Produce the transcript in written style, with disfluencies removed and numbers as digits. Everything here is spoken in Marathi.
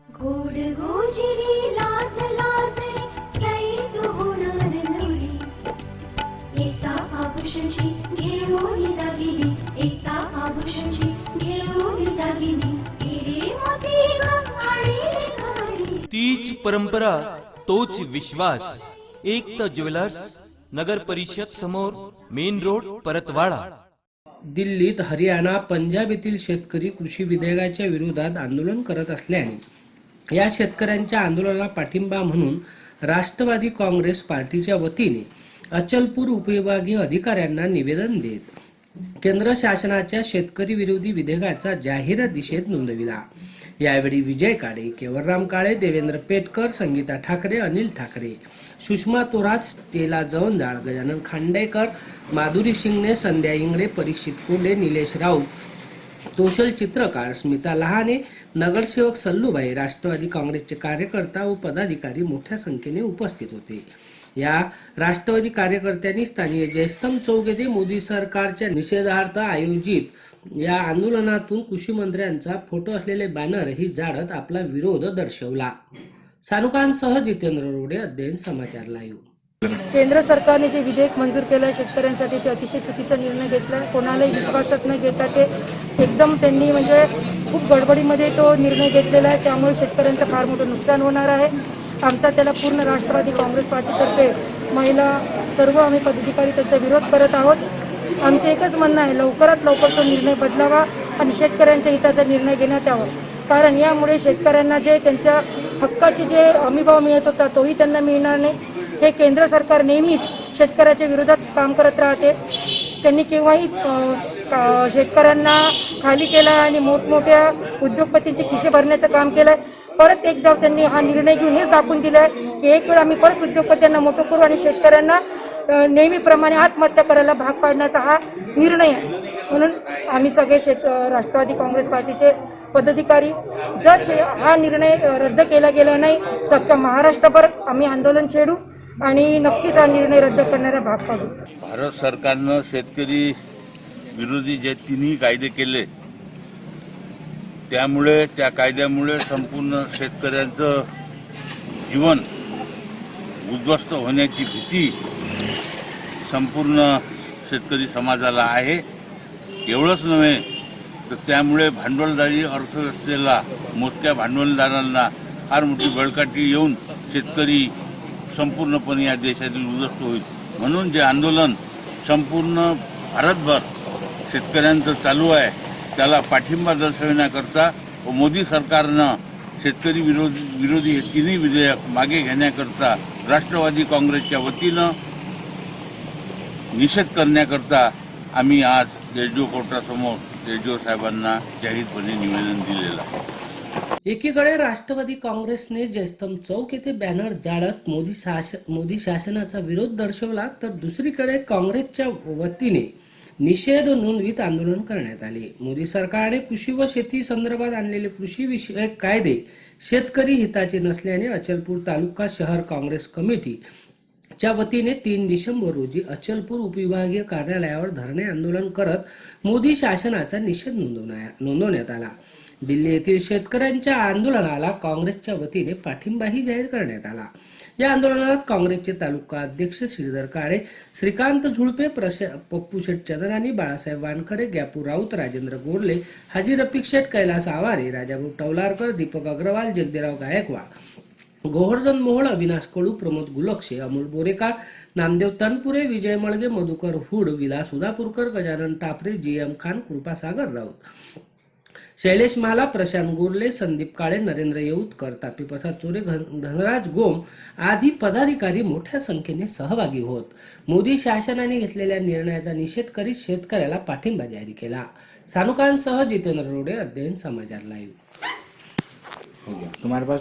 गोड गोजिरी लाज लाजरी सैत होणार नवरी एका आभूषणची घेऊन दागिनी एका आभूषणची घेऊन दागिनी हिरे मोती गंगाळी घरी तीच परंपरा तोच विश्वास एकता ज्वेलर्स नगर परिषद समोर मेन रोड परतवाडा। दिल्लीत हरियाणा पंजाब येथील शेतकरी कृषी विधेयकाच्या विरोधात आंदोलन करत असल्याने या शेतकऱ्यांच्या आंदोलनाला पाठिंबा म्हणून राष्ट्रवादी काँग्रेस पार्टीच्या वतीने अचलपूर उपविभागीय अधिकाऱ्यांना निवेदन देत केंद्र शासनाच्या शेतकरी विरोधी विधेयकाचा जाहीर निषेध नोंदविला। यावेळी विजय काळे, केवलराम काळे, देवेंद्र पेटकर, संगीता ठाकरे, अनिल ठाकरे, सुषमा तोरात, स्टेला जवंजाळ, गजानन खांडेकर, माधुरी शिंगणे, संध्या इंगळे, परीक्षित कोंडे, निलेश राऊत, तोषल चित्रकार, स्मिता लहाने, नगरसेवक सल्लूबाई, राष्ट्रवादी काँग्रेसचे कार्यकर्ता व पदाधिकारी मोठ्या संख्येने उपस्थित होते। या राष्ट्रवादी कार्यकर्त्यांनी स्थानीय जयस्तंभ चौक येथे मोदी सरकारच्या निषेधार्थ आयोजित या आंदोलनातून कृषी मंत्र्यांचा फोटो असलेले बॅनर ही जाळत आपला विरोध दर्शवला। सानुकांसह जितेंद्र रोडे, अध्ययन समाचार लाईव्ह। केंद्र सरकारने जे विधेयक मंजूर केलं शेतकऱ्यांसाठी ते अतिशय चुकीचा निर्णय घेतला। कोणालाही विश्वासात न घेता ते एकदम त्यांनी म्हणजे खूप गडबडीमध्ये तो निर्णय घेतलेला आहे। त्यामुळे शेतकऱ्यांचं फार मोठं नुकसान होणार आहे। आमचा त्याला पूर्ण राष्ट्रवादी काँग्रेस पार्टीतर्फे महिला सर्व आम्ही पदाधिकारी त्याचा विरोध करत आहोत। आमचं एकच म्हणणं आहे, लवकरात लवकर तो निर्णय बदलावा आणि शेतकऱ्यांच्या हिताचा निर्णय घेण्यात यावा। कारण यामुळे शेतकऱ्यांना जे त्यांच्या हक्काचे जे हमीभाव मिळत होता तोही त्यांना मिळणार नाही। हे केंद्र सरकार नेहमीच शेतकऱ्याच्या विरोधात काम करत राहते। त्यांनी केव्हाही शेतकऱ्यांना खाली केला आणि मोठमोठ्या उद्योगपतींचे खिसे भरण्याचं काम केलंय। परत एकदा त्यांनी हा निर्णय घेऊन हेच दाखवून दिलाय की एक वेळ आम्ही परत उद्योगपत्यांना मोठं करू आणि शेतकऱ्यांना नेहमीप्रमाणे आत्महत्या करायला भाग पाडण्याचा हा निर्णय आहे। म्हणून आम्ही सगळे राष्ट्रवादी काँग्रेस पार्टीचे पदाधिकारी जर हा निर्णय रद्द केला गेला नाही तर अख्ख्या महाराष्ट्रभर आम्ही आंदोलन छेडू आणि नक्कीच हा निर्णय रद्द करण्याला भाग पाडू। भारत सरकारनं शेतकरी विरोधी जे तिन्ही कायदे केले त्यामुळे त्या कायद्यामुळे संपूर्ण शेतकऱ्यांचं जीवन उद्ध्वस्त होण्याची भीती संपूर्ण शेतकरी समाजाला आहे। एवढंच नव्हे तर त्यामुळे भांडवलदारी अर्थव्यवस्थेला मोजक्या भांडवलदारांना फार मोठी बळकाटी येऊन शेतकरी संपूर्णपणे या देशातील उद्ध्वस्त होईल। म्हणून जे आंदोलन संपूर्ण भारतभर शेतकऱ्यांचं चालू आहे त्याला पाठिंबा दर्शविण्याकरता व मोदी सरकारनं शेतकरी विरोधी हे तिन्ही विधेयक मागे घेण्याकरता राष्ट्रवादी काँग्रेसच्या वतीनं निषेध करण्याकरता आम्ही आज एसडीओ कोर्टासमोर एसडीओ साहेबांना जाहीरपणे निवेदन दिलेलं आहे। एकीकडे राष्ट्रवादी काँग्रेसने जयस्तंभ चौक येथे बॅनर जाळत मोदी शासनाचा विरोध दर्शवला तर दुसरीकडे काँग्रेसच्या वतीने निषेध नोंदवीत आंदोलन करण्यात आले। मोदी सरकारने कृषी व शेती संदर्भात आणलेले कृषी विषयक कायदे शेतकरी हिताचे नसल्याने अचलपूर तालुका शहर काँग्रेस कमिटी च्या वतीने 3 डिसेंबर रोजी अचलपूर उपविभागीय कार्यालयावर धरणे आंदोलन करत मोदी शासनाचा निषेध नोंदवण्यात आला। दिल्ली येथील शेतकऱ्यांच्या आंदोलनाला काँग्रेसच्या वतीने पाठिंबाही जाहीर करण्यात आला। या आंदोलनात काँग्रेसचे तालुका अध्यक्ष श्रीधर काळे, श्रीकांत झुळपे, पप्पू शेठ चंद्रानी, बाळासाहेब वानखडे, ग्यापू राऊत, राजेंद्र गोरले, हाजी रफिक शेठ, कैलास आवारे, राजाभाऊ टवलारकर, दीपक अग्रवाल, जगदेराव गायकवाड, गोवर्धन मोहोळ, अविनाश कळू, प्रमोद गुलक्षे, अमोल बोरेकर, नामदेव तनपुरे, विजय मळगे, मधुकर हुड, विलास उदापूरकर, गजानन टापरे, जीएम खान, कृपासागर राऊत, शैलेश माला, प्रशांत गोरले, संदीप काळे, नरेंद्र येऊतकर, तापीप्रसाद चोरे, धनराज गोम आदी पदाधिकारी मोठ्या संख्येने सहभागी होत मोदी शासनाने घेतलेल्या निर्णयाचा निषेध करीत शेतकऱ्याला पाठिंबा जाहीर केला। सानुकांसह जितेंद्र रोडे, अध्ययन समाचार लाईव्ह। तुम्हारे पास